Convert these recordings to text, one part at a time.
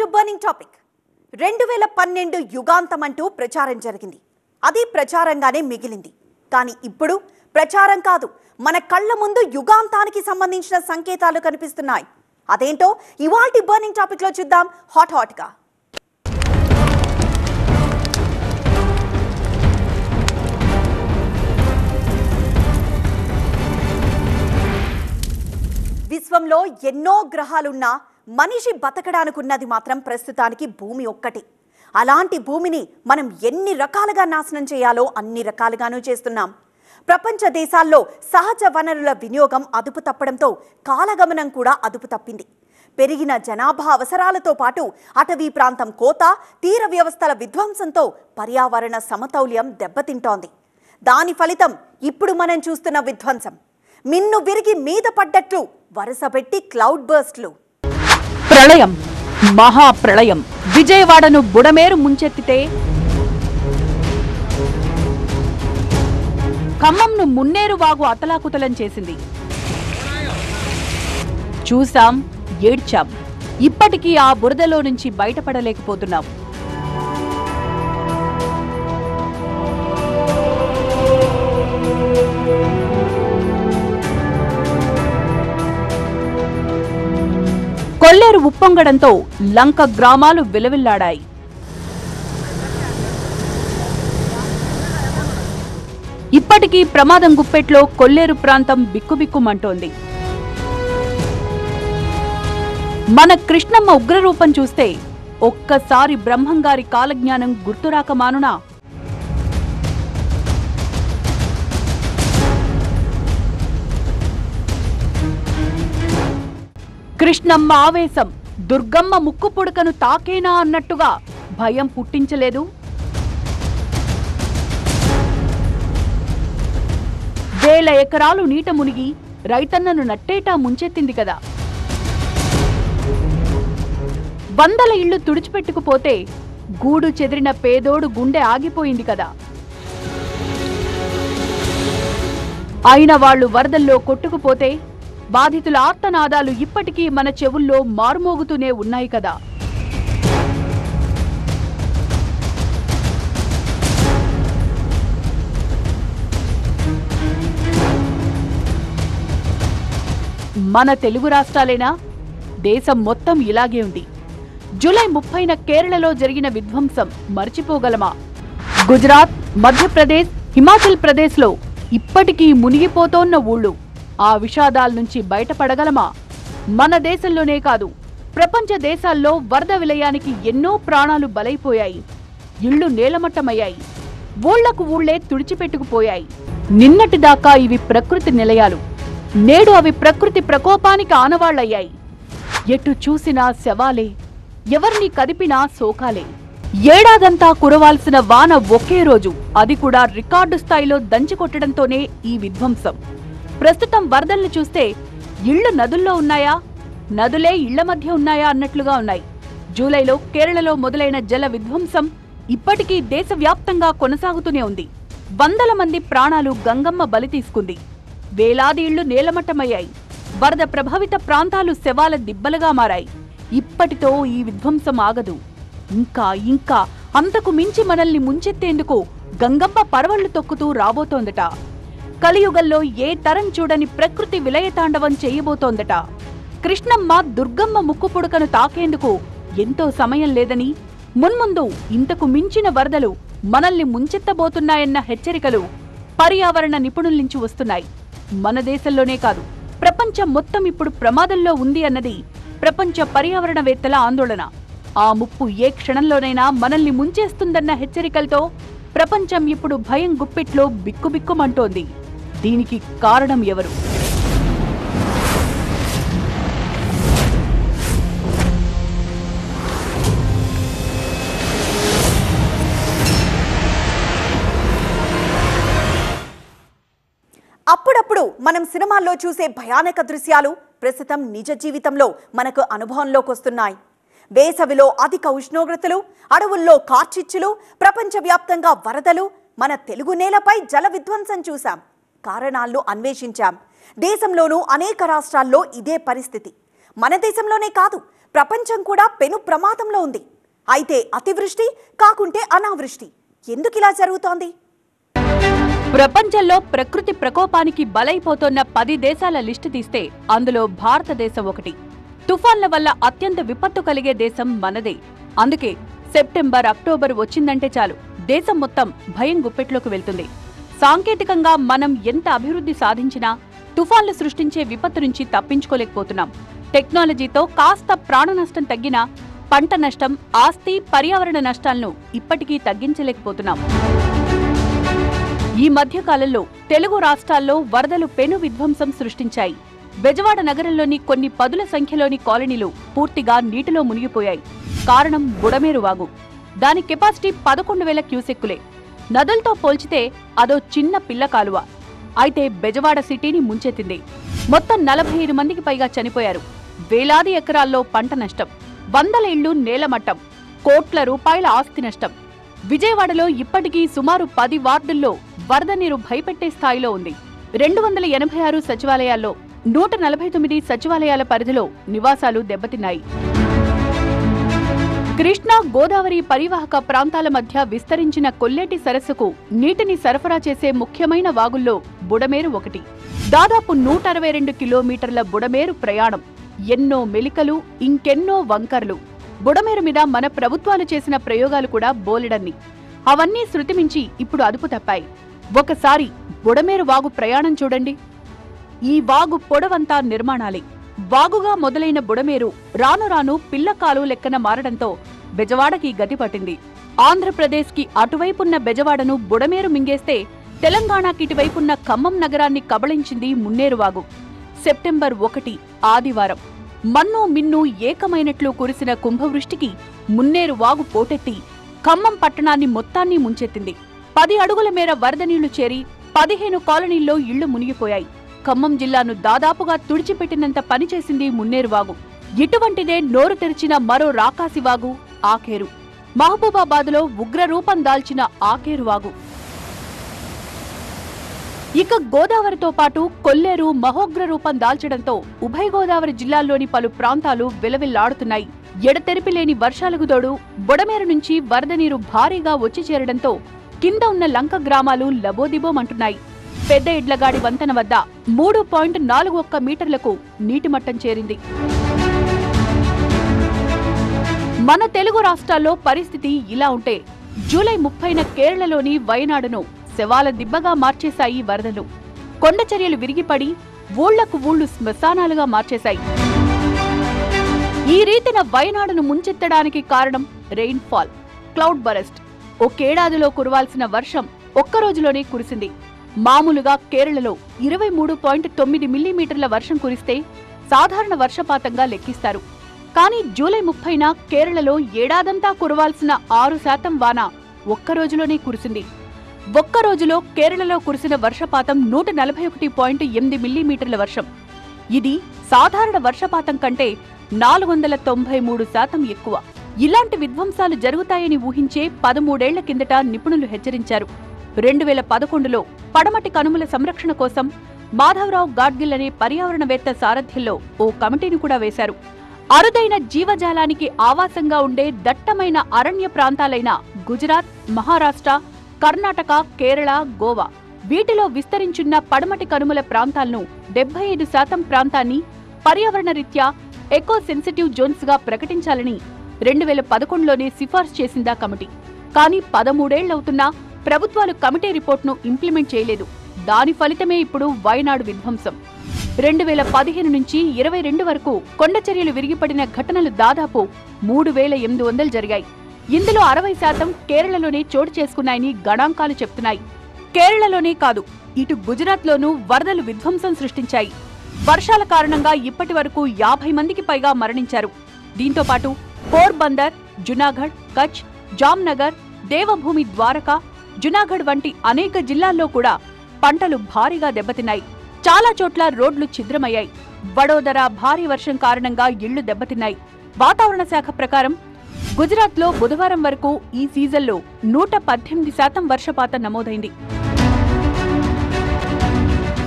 To burning topic 2012 యుగాంతం అంటూ ప్రచారం జరిగింది. అది ప్రచారంగానే మిగిలింది. కానీ ఇప్పుడు ప్రచారం కాదు, మన కళ్ళ ముందు యుగాంతానికి సంబంధించిన సంకేతాలు కనిపిస్తున్నాయి. అదేంటో ఇవాల్టి బర్నింగ్ టాపిక్ లో చూద్దాం హాట్ గా. విశ్వంలో ఎన్నో గ్రహాలున్నా మనిషి బతకడానికున్నది మాత్రం ప్రస్తుతానికి భూమి ఒక్కటి. అలాంటి భూమిని మనం ఎన్ని రకాలుగా నాశనం చేయాలో అన్ని రకాలుగానూ చేస్తున్నాం. ప్రపంచ దేశాల్లో సహజ వనరుల వినియోగం అదుపు తప్పడంతో కాలగమనం కూడా అదుపు తప్పింది. పెరిగిన జనాభా అవసరాలతో పాటు అటవీ ప్రాంతం కోత, తీర వ్యవస్థల విధ్వంసంతో పర్యావరణ సమతౌల్యం దెబ్బతింటోంది. దాని ఫలితం ఇప్పుడు మనం చూస్తున్న విధ్వంసం. మిన్ను విరిగి మీద పడ్డట్లు వరుసపెట్టి క్లౌడ్ బర్స్ట్లు. ప్రళయం, మహాప్రళయం విజయవాడను బుడమేరు ముంచెత్తితే ఖమ్మంను మున్నేరు వాగు అతలాకుతలం చేసింది. చూసాం, ఏడ్చాం. ఇప్పటికీ ఆ బురదలో నుంచి బయటపడలేకపోతున్నాం. కొల్లేరు ఉప్పొంగడంతో లంక గ్రామాలు విలవిల్లాడాయి. ఇప్పటికీ ప్రమాదం గుప్పెట్లో కొల్లేరు ప్రాంతం బిక్కుబిక్కుమంటోంది. మన కృష్ణమ్మ ఉగ్రరూపం చూస్తే ఒక్కసారి బ్రహ్మంగారి కాలజ్ఞానం గుర్తురాక మానునా? కృష్ణమ్మ ఆవేశం దుర్గమ్మ ముక్కు పుడకను తాకేనా అన్నట్టుగా భయం పుట్టించలేదు. వేల ఎకరాలు నీట మునిగి రైతన్నను నట్టేటా ముంచెత్తింది కదా. వందల ఇళ్లు తుడిచిపెట్టుకుపోతే గూడు చెదిరిన పేదోడు గుండె ఆగిపోయింది కదా. అయిన వాళ్లు వరదల్లో కొట్టుకుపోతే బాధితుల ఆర్తనాదాలు ఇప్పటికీ మన చెవుల్లో మారుమోగుతూనే ఉన్నాయి కదా. మన తెలుగు రాష్ట్రాలేనా? దేశం మొత్తం ఇలాగే ఉంది. జూలై 30న కేరళలో జరిగిన విధ్వంసం మర్చిపోగలమా? గుజరాత్, మధ్యప్రదేశ్, హిమాచల్ ప్రదేశ్లో ఇప్పటికీ మునిగిపోతోన్న ఊళ్ళు. ఆ విషాదాల నుంచి బయటపడగలమా? మన దేశంలోనే కాదు, ప్రపంచ దేశాల్లో వరద విలయానికి ఎన్నో ప్రాణాలు బలైపోయాయి. ఇళ్లు నేలమట్టమయ్యాయి. ఊళ్లకు ఊళ్లే తుడిచిపెట్టుకుపోయాయి. నిన్నటిదాకా ఇవి ప్రకృతి నిలయాలు. నేడు అవి ప్రకృతి ప్రకోపానికి ఆనవాళ్లయ్యాయి. ఎటు చూసినా శవాలే, ఎవరిని కదిపినా శోకాలే. ఏడాదంతా కురవాల్సిన వాన ఒకే రోజు, అది కూడా రికార్డు స్థాయిలో దంచికొట్టడంతోనే ఈ విధ్వంసం. ప్రస్తుతం వరదల్ని చూస్తే ఇళ్లు నదుల్లో ఉన్నాయా, నదులే ఇళ్ల మధ్య ఉన్నాయా అన్నట్లుగా ఉన్నాయి. జూలైలో కేరళలో మొదలైన జల విధ్వంసం ఇప్పటికీ దేశవ్యాప్తంగా కొనసాగుతూనే ఉంది. వందల మంది ప్రాణాలు గంగమ్మ బలి తీసుకుంది. వేలాది ఇళ్లు నేలమట్టమయ్యాయి. వరద ప్రభావిత ప్రాంతాలు శవాల దిబ్బలుగా మారాయి. ఇప్పటితో ఈ విధ్వంసం ఆగదు. ఇంకా అంతకు మించి మనల్ని ముంచెత్తేందుకు గంగమ్మ పరవళ్లు తొక్కుతూ రాబోతోందట. కలియుగంలో ఏ తరం చూడని ప్రకృతి విలయతాండవం చేయబోతోందట. కృష్ణమ్మ దుర్గమ్మ ముక్కు పుడకను తాకేందుకు ఎంతో సమయం లేదని, మున్ముందు ఇంతకు మించిన వరదలు మనల్ని ముంచెత్తబోతున్నాయన్న హెచ్చరికలు పర్యావరణ నిపుణుల నుంచి వస్తున్నాయి. మన దేశంలోనే కాదు, ప్రపంచం మొత్తం ఇప్పుడు ప్రమాదంలో ఉంది అన్నది ప్రపంచ పర్యావరణవేత్తల ఆందోళన. ఆ ముప్పు ఏ క్షణంలోనైనా మనల్ని ముంచేస్తుందన్న హెచ్చరికలతో ప్రపంచం ఇప్పుడు భయం గుప్పిట్లో బిక్కుబిక్కుమంటోంది. దీనికి కారణం ఎవరు? అప్పుడప్పుడు మనం సినిమాల్లో చూసే భయానక దృశ్యాలు ప్రస్తుతం నిజ జీవితంలో మనకు అనుభవంలోకి వస్తున్నాయి. వేసవిలో అధిక ఉష్ణోగ్రతలు, అడవుల్లో కార్చిచ్చులు, ప్రపంచవ్యాప్తంగా వరదలు, మన తెలుగు నేలపై జల విధ్వంసం చూశాం. కారణాలను అన్వేషించాం. దేశంలోనూ అనేక రాష్ట్రాల్లో ఇదే పరిస్థితి. మన దేశంలోనే కాదు, ప్రపంచం కూడా పెను ప్రమాదంలో ఉంది. అయితే అతివృష్టి కాకుంటే అనావృష్టి ఎందుకు ఇలా జరుగుతోంది? ప్రపంచంలో ప్రకృతి ప్రకోపానికి బలైపోతున్న 10 దేశాల లిస్టు తీస్తే అందులో భారతదేశం ఒకటి. తుఫాన్ల వల్ల అత్యంత విపత్తు కలిగే దేశం మనదే. అందుకే సెప్టెంబర్, అక్టోబర్ వచ్చిందంటే చాలు దేశం మొత్తం భయం గుప్పెట్లోకి వెళ్తుంది. సాంకేతికంగా మనం ఎంత అభివృద్ధి సాధించినా తుఫాన్లు సృష్టించే విపత్తు నుంచి తప్పించుకోలేకపోతున్నాం. టెక్నాలజీతో కాస్త ప్రాణ నష్టం తగ్గినా పంట నష్టం, ఆస్తి, పర్యావరణ నష్టాలను ఇప్పటికీ తగ్గించలేకపోతున్నాం. ఈ మధ్య కాలంలో తెలుగు రాష్ట్రాల్లో వరదలు పెను విధ్వంసం సృష్టించాయి. బెజవాడ నగరంలోని కొన్ని పదుల సంఖ్యలోని కాలనీలు పూర్తిగా నీటిలో మునిగిపోయాయి. కారణం బుడమేరు వాగు. దాని కెపాసిటీ 11,000 క్యూసెక్కులే. నదులతో పోల్చితే అదో చిన్న పిల్ల కాలువ. అయితే బెజవాడ సిటీని ముంచెత్తింది. మొత్తం 45 మందికి పైగా చనిపోయారు. వేలాది ఎకరాల్లో పంట నష్టం, వందల ఇళ్లు నేలమట్టం, కోట్ల రూపాయల ఆస్తి నష్టం. విజయవాడలో ఇప్పటికీ సుమారు 10 వార్డుల్లో వరద నీరు భయపెట్టే స్థాయిలో ఉంది. 286 సచివాలయాల్లో 149 సచివాలయాల పరిధిలో నివాసాలు దెబ్బతిన్నాయి. కృష్ణా, గోదావరి పరివాహక ప్రాంతాల మధ్య విస్తరించిన కొల్లేటి సరస్సుకు నీటిని సరఫరా చేసే ముఖ్యమైన వాగుల్లో బుడమేరు ఒకటి. దాదాపు 162 కిలోమీటర్ల బుడమేరు ప్రయాణం, ఎన్నో మెలికలు, ఇంకెన్నో వంకర్లు. బుడమేరు మీద మన ప్రభుత్వాలు చేసిన ప్రయోగాలు కూడా బోలెడన్ని. అవన్నీ శృతిమించి ఇప్పుడు అదుపు తప్పాయి. ఒకసారి బుడమేరు వాగు ప్రయాణం చూడండి. ఈ వాగు పొడవంతా నిర్మాణాలే. వాగుగా మొదలైన బుడమేరు రాను రాను పిల్లకాలు లెక్కన మారడంతో బెజవాడకి గతి పట్టింది. ఆంధ్రప్రదేశ్కి అటువైపున్న బెజవాడను బుడమేరు మింగేస్తే తెలంగాణకి ఇటువైపున్న ఖమ్మం నగరాన్ని కబళించింది మున్నేరువాగు. సెప్టెంబర్ 1 ఆదివారం మన్ను మిన్ను ఏకమైనట్లు కురిసిన కుంభవృష్టికి మున్నేరు వాగు పోటెత్తి ఖమ్మం పట్టణాన్ని మొత్తాన్ని ముంచెత్తింది. 10 అడుగుల మేర వరద నీళ్లు చేరి 15 కాలనీల్లో ఇళ్లు మునిగిపోయాయి. ఖమ్మం జిల్లాను దాదాపుగా తుడిచిపెట్టినంత పనిచేసింది మున్నేరువాగు. ఇటువంటిదే నోరు తెరిచిన మరో రాకాసివాగు ఆకేరు. మహబూబాబాద్లో ఉగ్రరూపం దాల్చిన ఆకేరువాగు. ఇక గోదావరితో పాటు కొల్లేరు మహోగ్ర రూపం దాల్చడంతో ఉభయ గోదావరి జిల్లాల్లోని పలు ప్రాంతాలు విలవిల్లాడుతున్నాయి. ఎడతెరిపిలేని వర్షాలకు తోడు బుడమేరు నుంచి వరద నీరు భారీగా వచ్చి చేరడంతో కింద ఉన్న లంక గ్రామాలు లబోదిబోమంటున్నాయి. పెద్ద ఇడ్లగాడి వంతెన వద్ద 3.41 మీటర్లకు నీటిమట్టం చేరింది. మన తెలుగు రాష్ట్రాల్లో పరిస్థితి ఇలా ఉంటే జూలై 30న కేరళలోని వయనాడును శవాల దిబ్బగా మార్చేశాయి వరదలు. కొండచర్యలు విరిగిపడి ఊళ్లకు ఊళ్లు శ్మశానాలుగా మార్చేశాయి. ఈ రీతిన వయనాడును ముంచెత్తడానికి కారణం రెయిన్ఫాల్, క్లౌడ్ బరస్ట్. ఒకేడాదిలో కురవాల్సిన వర్షం ఒక్కరోజులోనే కురిసింది. మామూలుగా కేరళలో 23.9 మిల్లీమీటర్ల వర్షం కురిస్తే సాధారణ వర్షపాతంగా లెక్కిస్తారు. కానీ జూలై 30న కేరళలో ఏడాదంతా కురవాల్సిన 6% వాన ఒక్కరోజులోనే కురిసింది. ఒక్కరోజులో కేరళలో కురిసిన వర్షపాతం 141.8 మిల్లీమీటర్ల వర్షం. ఇది సాధారణ వర్షపాతం కంటే 493% ఎక్కువ. ఇలాంటి విధ్వంసాలు జరుగుతాయని ఊహించే 13 ఏళ్ల కిందట నిపుణులు హెచ్చరించారు. 2011లో పడమటి కనుమల సంరక్షణ కోసం మాధవరావు గాడ్గిల్ అనే పర్యావరణవేత్త సారథ్యంలో ఓ కమిటీని కూడా వేశారు. అరుదైన జీవజాలానికి ఆవాసంగా ఉండే దట్టమైన అరణ్య ప్రాంతాలైన గుజరాత్, మహారాష్ట్ర, కర్ణాటక, కేరళ, గోవా వీటిలో విస్తరించున్న పడమటి కనుమల ప్రాంతాలను 75% ప్రాంతాన్ని పర్యావరణ రీత్యా ఎకో సెన్సిటివ్ జోన్స్ గా ప్రకటించాలని 2011లోనే సిఫార్సు చేసిందా కమిటీ. కానీ 13 ఏళ్లవుతున్నా ప్రభుత్వాలు కమిటీ రిపోర్ట్ను ఇంప్లిమెంట్ చేయలేదు. దాని ఫలితమే ఇప్పుడు వయనాడు విధ్వంసం. 2015 నుంచి 22 వరకు కొండచర్యలు విరిగిపడిన ఘటనలు దాదాపు 3,800 జరిగాయి. ఇందులో 60% కేరళలోనే చోటు చేసుకున్నాయని గణాంకాలు చెప్తున్నాయి. కేరళలోనే కాదు, ఇటు గుజరాత్లోనూ వరదలు విధ్వంసం సృష్టించాయి. వర్షాల కారణంగా ఇప్పటి వరకు 50 మందికి పైగా మరణించారు. దీంతో పాటు పోర్బందర్, జునాగఢ్, కచ్, జామ్నగర్, దేవభూమి ద్వారకా, జునాగఢ్ వంటి అనేక జిల్లాల్లో కూడా పంటలు భారీగా దెబ్బతిన్నాయి. చాలా చోట్ల రోడ్లు ఛిద్రమయ్యాయి. వడోదర భారీ వర్షం కారణంగా ఇళ్లు దెబ్బతిన్నాయి. వాతావరణ శాఖ ప్రకారం గుజరాత్లో బుధవారం వరకు ఈ సీజన్లో 118% వర్షపాతం నమోదైంది.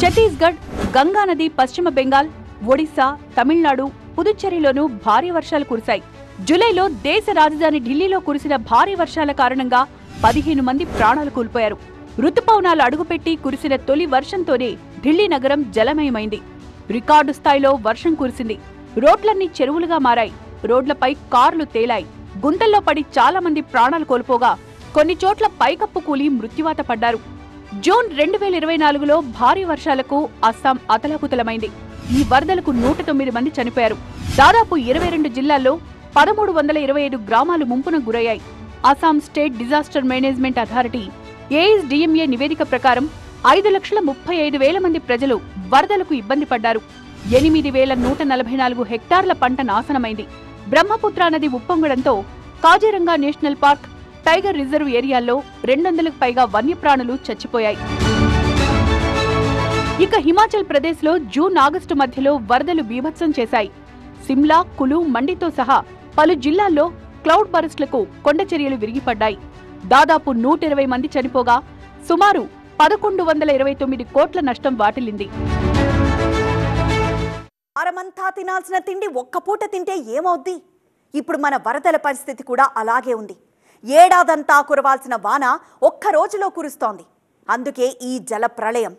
ఛత్తీస్గఢ్, గంగానది పశ్చిమ బెంగాల్, ఒడిశా, తమిళనాడు, పుదుచ్చేరిలోనూ భారీ వర్షాలు కురిశాయి. జూలైలో దేశ రాజధాని ఢిల్లీలో కురిసిన భారీ వర్షాల కారణంగా 15 మంది ప్రాణాలు కోల్పోయారు. రుతుపవనాలు అడుగుపెట్టి కురిసిన తొలి వర్షంతోనే ఢిల్లీ నగరం జలమయమైంది. రికార్డు స్థాయిలో వర్షం కురిసింది. రోడ్లన్నీ చెరువులుగా మారాయి. రోడ్లపై కార్లు తేలాయి. గుంతల్లో పడి చాలా మంది ప్రాణాలు కోల్పోగా కొన్ని చోట్ల పైకప్పు కూలి మృత్యువాత పడ్డారు. జూన్ 2024లో భారీ వర్షాలకు అస్సాం అతలాకుతలమైంది. ఈ వరదలకు 109 మంది చనిపోయారు. దాదాపు 22 జిల్లాల్లో 1325 గ్రామాలు ముంపున గురయ్యాయి. Assam state disaster management authority ASDMA నివేదిక ప్రకారం 5,35,000 మంది ప్రజలు వరదలకు ఇబ్బంది పడ్డారు. 8,144 హెక్టార్ల పంట నాశనమైంది. బ్రహ్మపుత్ర నది ఉప్పొంగడంతో Kaziranga national park, tiger reserve ఏరియాల్లో 200కు పైగా వన్యప్రాణులు చచ్చిపోయాయి. ఇక హిమాచల్ ప్రదేశ్లో జూన్, ఆగస్టు మధ్యలో వరదలు బీభత్సం చేశాయి. సిమ్లా, కులు, మండితో సహా పలు జిల్లాల్లో క్లౌడ్ బరస్ట్లకు కొండచర్యలు విరిగిపడ్డాయి. దాదాపు 120 మంది చనిపోగా సుమారు 1,129 కోట్ల నష్టం వాటిల్లింది. వారమంతా తినాల్సిన తిండి ఒక్క పూట తింటే ఏమవుద్ది? ఇప్పుడు మన వరదల పరిస్థితి కూడా అలాగే ఉంది. ఏడాదంతా కురవాల్సిన వాన ఒక్క రోజులో కురుస్తోంది. అందుకే ఈ జల ప్రళయం.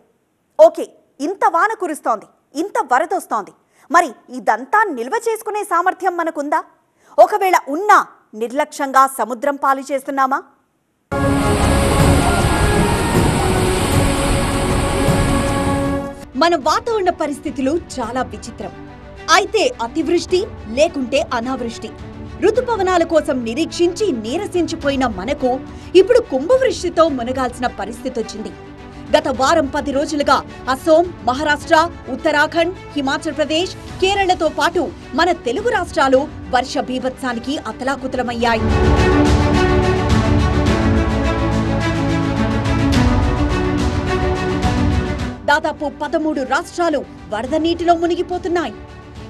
ఓకే, ఇంత వాన కురుస్తోంది, ఇంత వరదొస్తోంది. మరి ఇదంతా నిల్వ చేసుకునే సామర్థ్యం మనకుందా? ఒకవేళ ఉన్నా నిర్లక్ష్యంగా సముద్రం పాలు చేస్తున్నామా? మన వాతావరణ పరిస్థితులు చాలా విచిత్రం. అయితే అతివృష్టి, లేకుంటే అనావృష్టి. ఋతుపవనాల కోసం నిరీక్షించి నీరసించిపోయిన మనకు ఇప్పుడు కుంభవృష్టితో మునగాల్సిన పరిస్థితి వచ్చింది. గత వారం 10 రోజులుగా అసోం, మహారాష్ట్ర, ఉత్తరాఖండ్, హిమాచల్ ప్రదేశ్, కేరళతో పాటు మన తెలుగు రాష్ట్రాలు వర్ష బీభత్సానికి అతలాకుతలమయ్యాయి. దాదాపు 13 రాష్ట్రాలు వరద నీటిలో మునిగిపోతున్నాయి.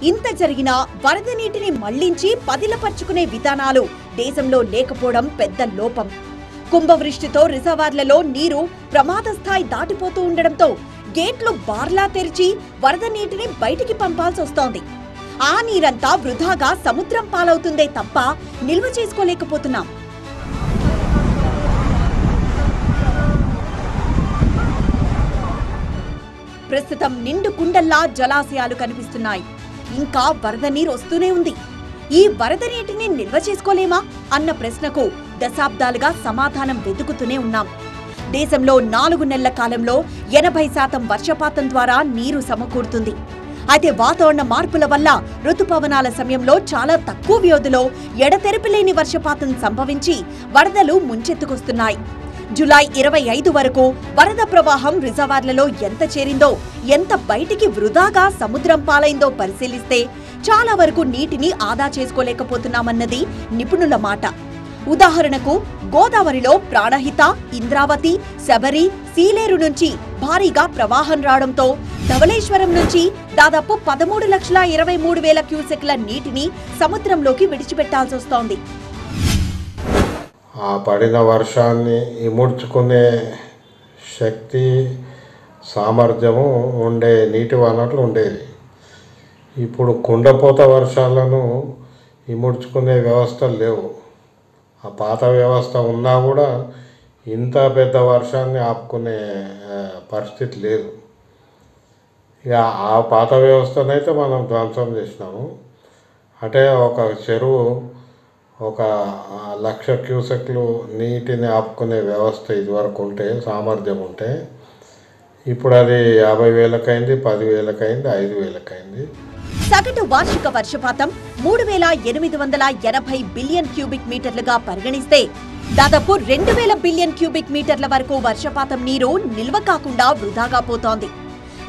ఇంత జరిగినా వరద నీటిని మళ్లించి పదిలపరుచుకునే విధానాలు దేశంలో లేకపోవడం పెద్ద లోపం. కుంభవృష్టితో రిజర్వార్లలో నీరు ప్రమాద స్థాయి దాటిపోతూ ఉండడంతో గేట్లు బార్లా తెరిచి వరద నీటిని బయటికి పంపాల్సి వస్తోంది. ఆ నీరంతా వృధాగా సముద్రం పాలవుతుందే తప్ప నిల్వ చేసుకోలేకపోతున్నాం. ప్రస్తుతం నిండు కుండల్లా జలాశయాలు కనిపిస్తున్నాయి. ఇంకా వరద నీరు వస్తూనే ఉంది. ఈ వరద నీటిని నిల్వ చేసుకోలేమా అన్న ప్రశ్నకు దశాబ్దాలుగా సమాధానం వెతుకుతూనే ఉన్నాం. దేశంలో 4 నెలల కాలంలో 80% వర్షపాతం ద్వారా నీరు సమకూరుతుంది. అయితే వాతావరణ మార్పుల వల్ల ఋతుపవనాల సమయంలో చాలా తక్కువ వ్యవధిలో ఎడతెరిపిలేని వర్షపాతం సంభవించి వరదలు ముంచెత్తుకొస్తున్నాయి. జూలై 25 వరకు వరద ప్రవాహం రిజర్వార్లలో ఎంత చేరిందో, ఎంత బయటికి వృధాగా సముద్రం పాలైందో పరిశీలిస్తే చాలా వరకు నీటిని ఆదా చేసుకోలేకపోతున్నామన్నది నిపుణుల మాట. ఉదాహరణకు గోదావరిలో ప్రాణహిత, ఇంద్రావతి, శబరి, సీలేరు నుంచి భారీగా ప్రవాహం రావడంతో ధవళేశ్వరం నుంచి దాదాపు 13,23,000 క్యూసెక్ల నీటిని సముద్రంలోకి విడిచిపెట్టాల్సి వస్తోంది. ఆ పడిన వర్షాన్ని ఇముడ్చుకునే శక్తి, సామర్థ్యము ఉండే నీటి వనరులు ఉండేవి. ఇప్పుడు కుండపోత వర్షాలను ఇముడ్చుకునే వ్యవస్థలు లేవు. ఆ పాత వ్యవస్థ ఉన్నా కూడా ఇంత పెద్ద వర్షాన్ని ఆపుకునే పరిస్థితి లేదు. ఇక ఆ పాత వ్యవస్థనైతే మనం ధ్వంసం చేసినాము. అంటే ఒక చెరువు 1,00,000 క్యూసెక్లు నీటిని ఆపుకునే వ్యవస్థ ఇదివరకు ఉంటే, సామర్థ్యం ఉంటే, ఇప్పుడు అది 50,000 అయింది, 10,000 అయింది, 5,000 అయింది. సగటు వార్షిక వర్షపాతం 3,880 బిలియన్ క్యూబిక్ మీటర్లుగా పరిగణిస్తే దాదాపు 2,000 బిలియన్ క్యూబిక్ మీటర్ల వరకు వర్షపాతం నీరు నిల్వ కాకుండా వృధాగా పోతోంది.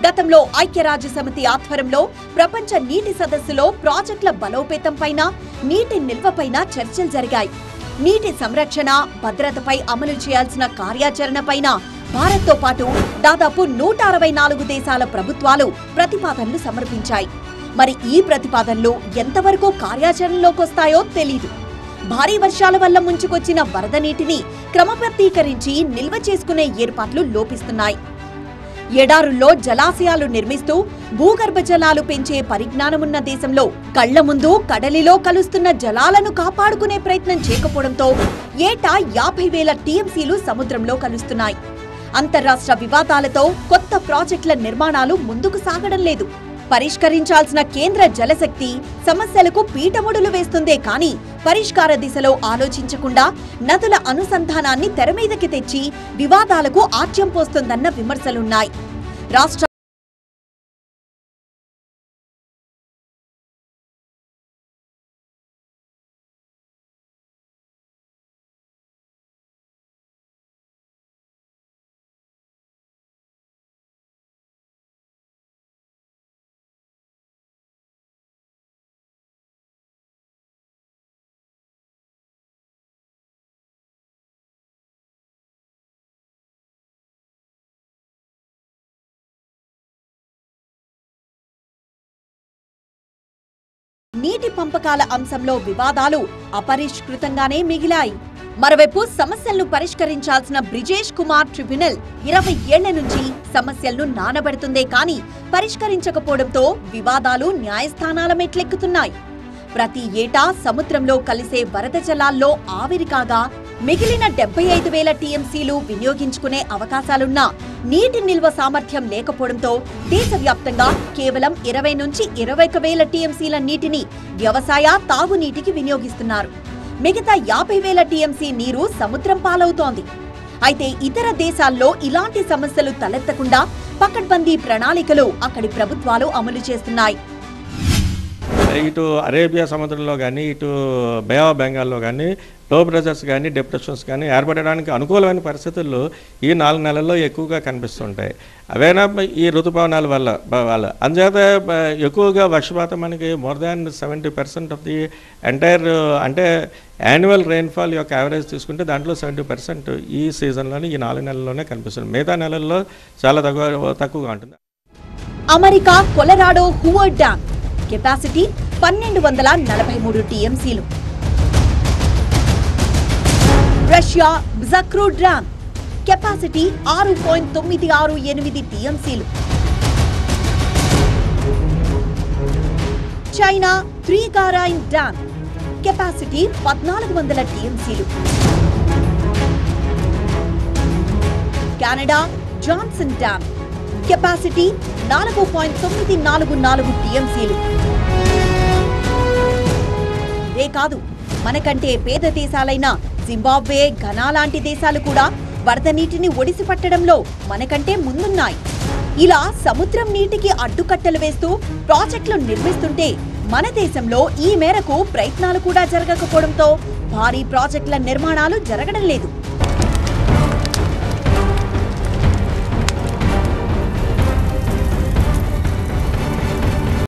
గతంలో ఐక్యరాజ్య సమితి ఆధ్వర్యంలో ప్రపంచ నీటి సదస్సులో ప్రాజెక్టుల బలోపేతం పైన, నీటి నిల్వపైన చర్చలు జరిగాయి. నీటి సంరక్షణ, భద్రతపై అమలు చేయాల్సిన కార్యాచరణ పైన భారత్తో పాటు దాదాపు 164 దేశాల ప్రభుత్వాలు ప్రతిపాదనలు సమర్పించాయి. మరి ఈ ప్రతిపాదనలు ఎంతవరకు కార్యాచరణలోకి వస్తాయో తెలీదు. భారీ వర్షాల వల్ల ముంచుకొచ్చిన వరద నీటిని క్రమబద్ధీకరించి నిల్వ చేసుకునే ఏర్పాట్లు లోపిస్తున్నాయి. ఎడారుల్లో జలాశయాలు నిర్మిస్తూ భూగర్భ జలాలు పెంచే పరిజ్ఞానమున్న దేశంలో కళ్ల ముందు కడలిలో కలుస్తున్న జలాలను కాపాడుకునే ప్రయత్నం చేయకపోవడంతో ఏటా 50,000 టీఎంసీలు సముద్రంలో కలుస్తున్నాయి. అంతర్రాష్ట్ర వివాదాలతో కొత్త ప్రాజెక్టుల నిర్మాణాలు ముందుకు సాగడం లేదు. పరిష్కరించాల్సిన కేంద్ర జలశక్తి సమస్యలకు పీటముడులు వేస్తుందే కానీ పరిష్కార దిశలో ఆలోచించకుండా నదుల అనుసంధానాన్ని తెరమీదకి తెచ్చి వివాదాలకు ఆజ్యం పోస్తుందన్న విమర్శలున్నాయి. రాష్ట్ర నీటి పంపకాల అంశంలో వివాదాలు అపరిష్కృతంగానే మిగిలాయి. మరోవైపు సమస్యలను పరిష్కరించాల్సిన బ్రిజేష్ కుమార్ ట్రిబ్యునల్ 20 ఏళ్ల నుంచి సమస్యలను నానబెడుతుందే కానీ పరిష్కరించకపోవడంతో వివాదాలు న్యాయస్థానాల మెట్లెక్కుతున్నాయి. ప్రతి ఏటా సముద్రంలో కలిసే వరద జలాల్లో ఆవిరి కాగా మిగిలిన 75,000 టీఎంసీలు వినియోగించుకునే అవకాశాలున్నా నీటి నిల్వ సామర్థ్యం లేకపోవడంతో దేశవ్యాప్తంగా కేవలం 20 నుంచి 21,000 టీఎంసీల నీటిని వ్యవసాయ తాగునీటికి వినియోగిస్తున్నారు. మిగతా 50,000 టీఎంసీ నీరు సముద్రం పాలవుతోంది. అయితే ఇతర దేశాల్లో ఇలాంటి సమస్యలు తలెత్తకుండా పకడ్బందీ ప్రణాళికలు అక్కడి ప్రభుత్వాలు అమలు చేస్తున్నాయి. ఇటు అరేబియా సముద్రంలో కానీ ఇటు బే ఆఫ్ బెంగాల్లో కానీ లో ప్రెజర్స్ కానీ డిప్రెషన్స్ కానీ ఏర్పడడానికి అనుకూలమైన పరిస్థితుల్లో ఈ 4 నెలల్లో ఎక్కువగా కనిపిస్తుంటాయి. అవేనా ఈ ఋతుపవనాల వల్ల అందుచేత ఎక్కువగా వర్షపాతం మనకి more than 70% of the entire అంటే యాన్యువల్ రెయిన్ఫాల్ యొక్క యావరేజ్ తీసుకుంటే దాంట్లో 70% ఈ సీజన్లోనే ఈ 4 నెలల్లోనే కనిపిస్తుంది. మిగతా నెలల్లో చాలా తక్కువగా ఉంటుంది. అమెరికా కొలరాడో హూవర్డ్ డ్యామ్ కెపాసిటీ 1243 టీఎంసీలు. రష్యా బ్జక్రూ డ్యామ్ కెపాసిటీ 6.968 టీఎంసీలు. చైనా త్రీగారైన్ డ్యామ్ కెపాసిటీ 1400 టీఎంసీలు. కెనడా జాన్సన్ డ్యామ్ కెపాసిటీ 4.944 టీఎంసీలు. ఇదే కాదు, మనకంటే పేద దేశాలైన జింబాబ్వే, ఘనా లాంటి దేశాలు కూడా వరద నీటిని ఒడిసి పట్టడంలో మనకంటే ముందున్నాయి. ఇలా సముద్రం నీటికి అడ్డుకట్టలు వేస్తూ ప్రాజెక్టులు నిర్మిస్తుంటే మన దేశంలో ఈ మేరకు ప్రయత్నాలు కూడా జరగకపోవడంతో భారీ ప్రాజెక్టుల నిర్మాణాలు జరగడం లేదు.